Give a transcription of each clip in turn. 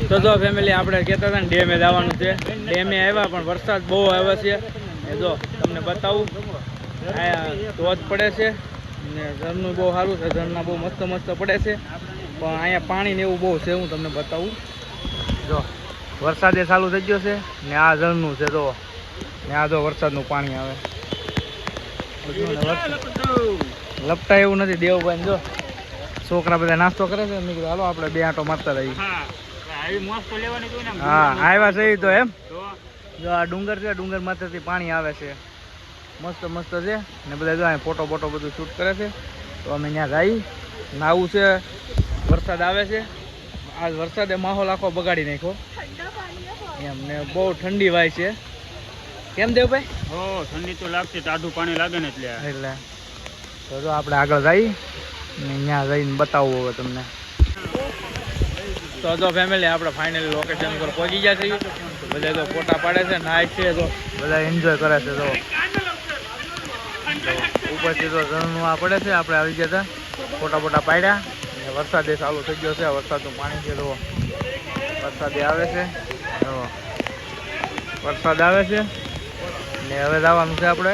તો જો ફેમિલી આપણે કહેતા હતા ને ડેમે જવાનું છે. ડેમે આવ્યા પણ વરસાદ બહુ આવ્યો છે. એ જો તમને બતાવું, અહીંયા ધોધ પડે છે ને ઝરણું બહુ સારું છે. ઝરણા બહુ મસ્ત મસ્ત પડે છે પણ અહીંયા પાણી ને એવું બહુ છે. હું તમને બતાવું, જો વરસાદે ચાલુ થઈ ગયો છે ને આ ઝરણું છે. જો ને આ જો વરસાદનું પાણી આવે. લપટા એવું નથી દેવભાઈ. જો છોકરા બધા નાસ્તો કરે છે. મેં કીધું હાલો આપણે બે આંટો મારતા રહીએ. હા આવ્યા છે તો એમ. જો આ ડુંગર છે, ડુંગર માથેથી પાણી આવે છે. મસ્ત મસ્ત છે ને બધા જો અહીં ફોટો બોટો બધું શૂટ કરે છે. તો અમે ત્યાં જઈ નાવું છે. વરસાદ આવે છે. આજ વરસાદે માહોલ આખો બગાડી નાખ્યો એમ ને બહુ ઠંડી વાય છે. કેમ દેવભાઈ? હો ઠંડી તો લાગશે, ટાઢું પાણી લાગે ને એટલે તો જો આપણે આગળ જઈ ને ત્યાં જઈને બતાવવું હવે તમને. તો જો ફેમિલી આપણે ફાઇનલી લોકેશન ઉપર પહોંચી ગયા છીએ. બધા તો ફોટા પાડે છે, નાય છે, તો બધા એન્જોય કરે છે. તો ઉપરથી તો ઝરણું આ પડે છે. આપણે આવી ગયા હતા, ફોટા બોટા પાડ્યા ને વરસાદે ચાલુ થઈ ગયો છે. વરસાદનું પાણી છે. તો વરસાદે આવે છે. વરસાદ આવે છે ને હવે જવાનું છે આપણે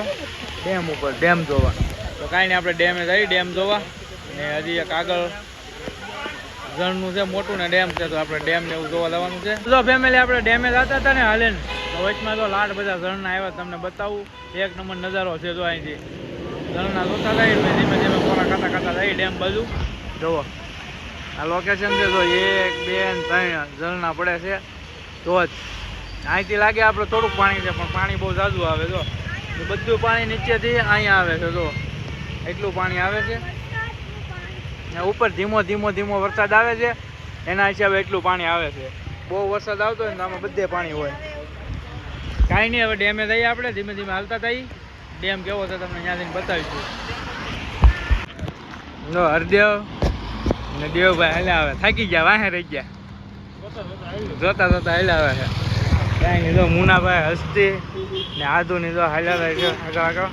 ડેમ ઉપર, ડેમ જોવા. તો કાંઈ નહીં, આપણે ડેમે જઈએ ડેમ જોવા. ને હજી એક આગળ ઝરણું છે મોટું ને ડેમ છે. તો આપણે ડેમ ને એવું જોવા જવાનું છે. તો ફેમિલી આપણે ડેમે જતા હતા ને હાલે ને, તો વચમાં તો લાડ બધા ઝરણા આવ્યા. તમને બતાવું, એક નંબર નજારો છે. જો અહીંથી ઝરણા જોતા જાય ધીમે ધીમે પોરા ખાતા ખાતા જાય ડેમ બાજુ. જુઓ આ લોકેશન છે. જો 1 2 3 ઝરણા પડે છે. તો જ અહીંથી લાગે આપણે થોડુંક પાણી છે પણ પાણી બહુ ઝાઝું આવે. જો બધું પાણી નીચેથી અહીંયા આવે છે. જો એટલું પાણી આવે છે. ઉપર ધીમો ધીમો ધીમો વરસાદ આવે છે, એના હિસાબે એટલું પાણી આવે છે. બહુ વરસાદ આવતો હોય ને તો આમાં બધે પાણી હોય. કાંઈ નહીં, હવે ડેમે જઈએ આપણે ધીમે ધીમે હાલતા થઈએ. ડેમ કેવો છે તમને ત્યાંથી બતાવીશું. જો હરદેવ ને દેવભાઈ હાલ્યા આવે, થાકી ગયા, વાહે રહી ગયા, જોતા જોતા હાલ્યા આવે છે. કાંઈ નહીં, જો મુનાભાઈ હસ્તી ને આધુની જો હાલ્યા થાય છે આગળ આગળ.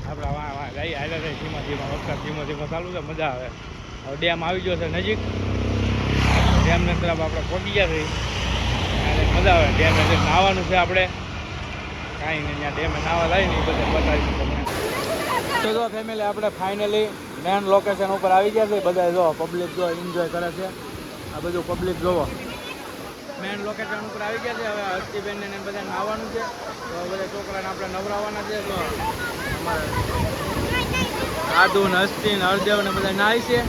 આપણા વાહ વાહ જઈએ હાલ્યા થાય ધીમા ધીમા. વરસાદ ધીમો ધીમો ચાલુ છે, મજા આવે. હવે ડેમ આવી ગયો છે નજીક. ડેમને તરફ આપણે પહોંચી ગયા છીએ. મજા આવે ડેમે નાહવાનું છે આપણે. કાંઈ નહીં, ત્યાં ડેમે નાહવા જાય ને એ બધે બતાવીશું તમને. તો જો ફેમિલી આપણે ફાઇનલી મેન લોકેશન ઉપર આવી ગયા છે. બધા જો પબ્લિક જો એન્જોય કરે છે. આ બધું પબ્લિક જોવો. મેન લોકેશન ઉપર આવી ગયા છે. હવે હસ્તીબેનને બધા નાહવાનું છે. તો બધા છોકરાને આપણે નવરાવવાના છે. તો અમારે આદુ ને હસ્તી ને હરદેવ ને બધા નાહી છે.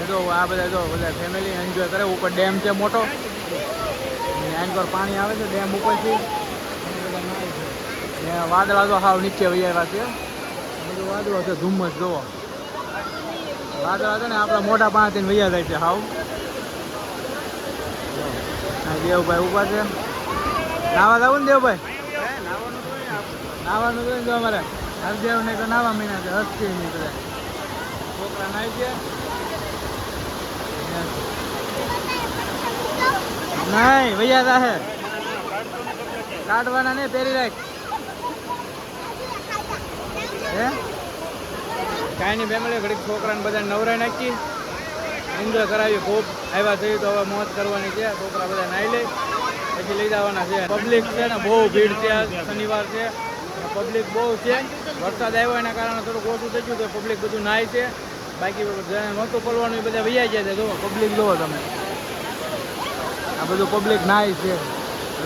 જો આ બધા જો બધા ફેમિલી એન્જોય કરે. ઉપર ડેમ છે મોટો, એન પર પાણી આવે છે ડેમ ઉપરથી. બધા નાહી છે ને વાદળા તો હાવ નીચે વહી આવ્યા છે. બધું વાદળો છે, ધુમ્મસ જોવો. વાદળા છે ને આપણા મોટા પાણીથી વૈયા જાય છે હાવ. દેવભાઈ ઉભા છે. નાવા જવું ને દેવભાઈ? નાવાનું જોઈએ તો અમારે હરદેવ ને તો નાવા મહિના છે. હસ્તી ની બધા છોકરા નાય છે. નહીં ભૈયા જાહે કાઢવાના નહીં, પહેરી રાખ. હે કાંઈ નહીં ફેમિલી, ઘડીક છોકરાને બધા નવરાઈ નાખી, એન્જોય કરાવી. ખૂબ આવ્યા થઈ તો હવે મોજ કરવાની છે. છોકરા બધા નાહી લે પછી લઈ જવાના છે. પબ્લિક છે ને બહુ ભીડ છે. શનિવાર છે, પબ્લિક બહુ છે. વરસાદ આવ્યો એના કારણે થોડુંક ઓછું થઈ ગયું. તો પબ્લિક બધું નાહી છે. બાકી જેને નહોતું પડવાનું એ બધા વૈયા ગયા છે. જુઓ પબ્લિક જુઓ તમે, આ બધું પબ્લિક નાહી છે.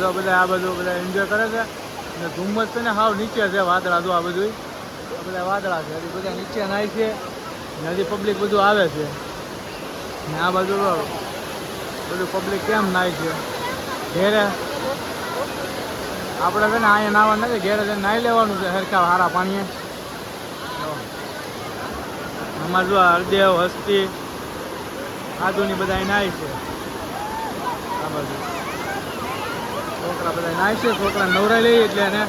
જો બધા આ બધું બધા એન્જોય કરે છે. ને ધુમ્મસ છે ને હાવ નીચે છે. વાદળા જો આ બધું બધા વાદળા છે. હજી બધા નીચે નાહી છે ને હજી પબ્લિક બધું આવે છે. ને આ બાજુ બધું પબ્લિક કેમ નાહી છે. ઘેરે આપણે છે ને અહીંયા નાહવા નથી, ઘેરે જઈને નાહી લેવાનું છે સરખા સારા પાણીએ. અમારે જો હરદેવ હસ્તી આદુની બધા નાહી છે. આ બાજુ છોકરા બધા નાહી છે. છોકરા નવરાઈ લઈએ એટલે એને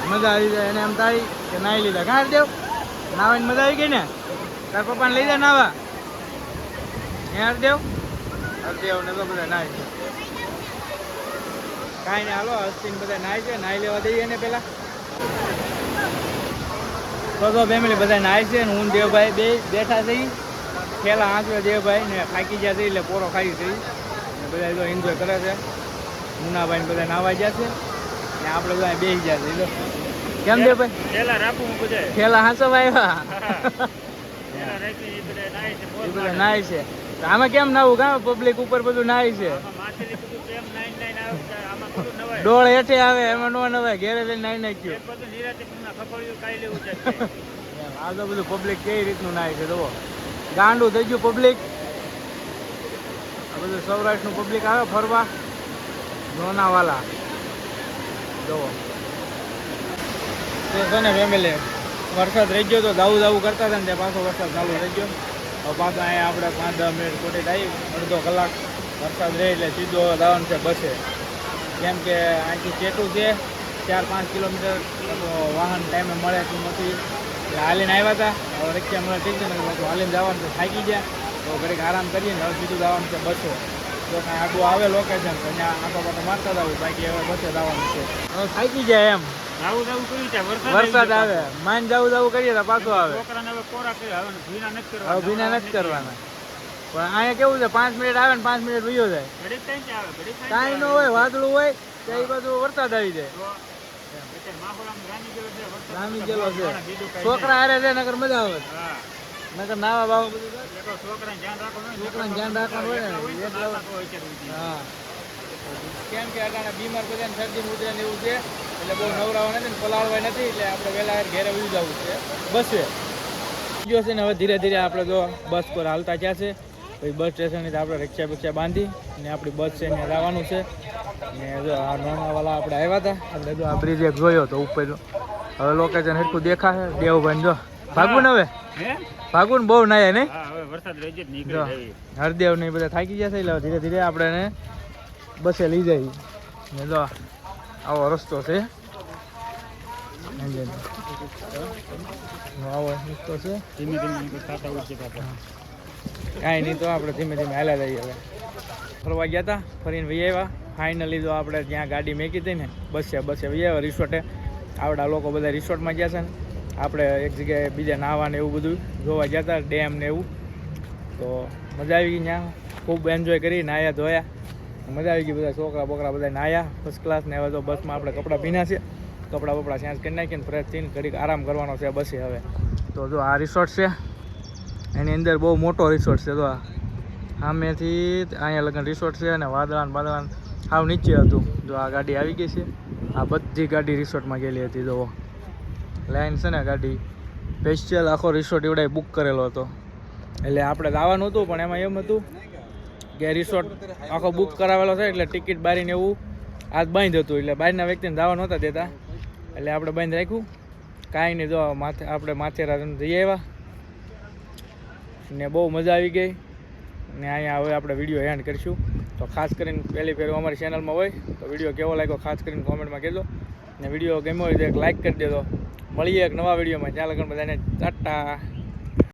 મજા આવી જાય. એને એમ થાય કે નાહી લીધા. કાં હરદેવ નાવાની મજા આવી ગઈ ને? તાર પપ્પાને લઈ જાય નાવા? હે હરદેવ? હરદેવ ને તો બધા નાહી છે. કાંઈ નહીં, હાલો હસ્તીને બધા નાહી છે. નાહી લેવા દઈએ ને પેલા. તો ફેમિલી બધા નાહી છે ને હું દેવભાઈ બે બેઠા થઈ. ખેલા આંચવે દેવભાઈ ને થાકી ગયા છે એટલે પોરો ખાઈ થઈ. બધા જો એન્જોય કરે છે. મુનાભાઈ ને બધા નાવા ગયા છે ને આપણે બધા બેસી ગયા છે. કેમ છે ભાઈ? પેલા રાખું હું બધા ખેલા હાંસો આવ્યા પેલા રાખી એ બધા નાય છે એ બધા નાય છે. તો આમાં કેમ નાવું કામ પબ્લિક ઉપર બધું નાય છે. માથેથી બધું કેમ નાઈ આવે આમાં બધું નવાય ડોળ હેઠે આવે એમાં નો નવાય ઘેરે લઈને નાઈ નાખ્યું. એક બધું નિરાતે પૂના ખપડ્યું કાઈ લેવું છે આ તો બધું પબ્લિક કઈ રીતનું નાય છે જુઓ. ગાંડું થઈ ગયું પબ્લિક. આ બધું સૌરાષ્ટ્રનું પબ્લિક આવે ફરવા લોનાવાલા જુઓ. તો છે ને ફેમિલી વરસાદ રહી ગયો તો દાવું કરતા હતા ને ત્યાં પાછો વરસાદ ચાલુ રહી ગયો. હવે પાછા અહીંયા આપણે 5-10 મિનિટ ખોટી આવી અડધો કલાક વરસાદ રહે એટલે સીધો દાવાનું છે બસે. કેમ કે અહીંથી ચેટું છે 4-5 કિલોમીટર વાહન ટાઈમે મળે તું નથી એટલે હાલીને આવ્યા હતા. હવે રક્ષા મળે ઠીક છે ને પાછું હાલીને જવાનું છે થાકી ગયા તો ઘડીક આરામ કરીએ ને હવે સીધું જવાનું છે બસે. તો કાંઈ આગું આવે લોકેશન તો ત્યાં આંટો પાટો મારતા જવું બાકી હવે બસે જવાનું છે. હવે થાકી જાય એમ જાવું કર્યું છે વરસાદ આવે માન જાવું કરીએ તો પાછું આવે. છોકરાને હવે કોરા કરી હવે ભીના નથી કરવા હવે ભીના નથી કરવાના. પણ અહીંયા કેવું છે 5 મિનિટ આવે ને 5 મિનિટ વયો જાય. ઘડીક ટાઈમ છે આવે ઘડીક કાંઈ ન હોય વાદળું હોય ત્યાં એ બાજુ વરસાદ આવી જાય. રામી ગયેલો છે છોકરા હારે છે નકર મજા આવે. નકર નાવા બાવા બધું છોકરાને ધ્યાન રાખવાનું હોય ને. હા કેમ કે અટાણે બીમાર બધાને શરદી ઉતરે ને એવું છે એટલે બહુ નવરાવા નથી ને પલાળવા નથી એટલે આપણે વહેલા ઘેરે વયું જવું છે બસે. જો છે ને હવે ધીરે ધીરે આપણે જો બસ પર હાલતા ક્યાં છે પછી બસ સ્ટેશનથી આપણે રિક્ષા બિક્ષા બાંધી ને આપણી બસ છે ત્યાં જવાનું છે. ને જો આ લોનાવાલા આપણે આવ્યા હતા એટલે જો આ બ્રિજ એક જોયો તો ઉપર હવે લોકેશન એટલું દેખાશે. દેવભાઈ જો ભાગવું ને હવે ભાગવું ને બહુ નાયા નહીં જો હરદેવ ને બધા થાકી ગયા છે એટલે ધીરે ધીરે આપણે બસે લઈ જાય ને જો આવો રસ્તો છે. આવો રસ્તો છે ધીમે ધીમે ખાતા હોય છે કાંઈ નહીં તો આપણે ધીમે ધીમે હાલ્યા જઈએ. હવે ફરવા ગયા હતા ફરીને વહી આવ્યા. ફાઇનલી જો આપણે જ્યાં ગાડી મેકી હતી ને બસે વહી આવ્યા રિસોર્ટે. આવડા લોકો બધા રિસોર્ટમાં ગયા છે ને આપણે એક જગ્યાએ બીજા નાહવા ને એવું બધું જોવા ગયા હતા ડેમ ને એવું. તો મજા આવી ગઈ ત્યાં ખૂબ એન્જોય કરી નાહ્યા ધોયા મજા આવી ગઈ. બધા છોકરા બોકરા બધા નાહ્યા ફર્સ્ટ ક્લાસ ને હવે તો બસમાં આપણે કપડાં ભીના છે કપડાં બપડા ચેન્જ કરી નાખીને ફ્રેશ થઈને ઘડીક આરામ કરવાનો છે બસે હવે. તો જો આ રિસોર્ટ છે એની અંદર બહુ મોટો રિસોર્ટ છે. તો સામેથી અહીંયા લગન રિસોર્ટ છે અને વાદળાન સાવ નીચે હતું. જો આ ગાડી આવી ગઈ છે આ બધી ગાડી રિસોર્ટમાં ગયેલી હતી. જો લાઈન છે ને ગાડી સ્પેશિયલ આખો રિસોર્ટ એવડાય બુક કરેલો હતો એટલે આપણે આવવાનું હતું પણ એમાં એમ હતું કે રિસોર્ટ આખો બુક કરાવેલો છે એટલે ટિકિટ બારીને એવું આજ બંધ હતું એટલે બહારના વ્યક્તિને જવા નહોતા દેતા એટલે આપણે બંધ રાખ્યું. કાંઈ નહીં જો આપણે માથેરાન જઈ આવ્યા ને બહુ મજા આવી ગઈ ને અહીંયા હવે આપણે વિડીયો એન્ડ કરીશું. તો ખાસ કરીને પહેલી ફેર અમારી ચેનલમાં હોય તો વિડીયો કેવો લાગ્યો ખાસ કરીને કોમેન્ટમાં કહેજો ને વિડીયો ગમ્યો હોય તો એક લાઇક કરી દેજો. મળીએ એક નવા વિડીયોમાં. ત્યાં લગન બધાને ટાટા.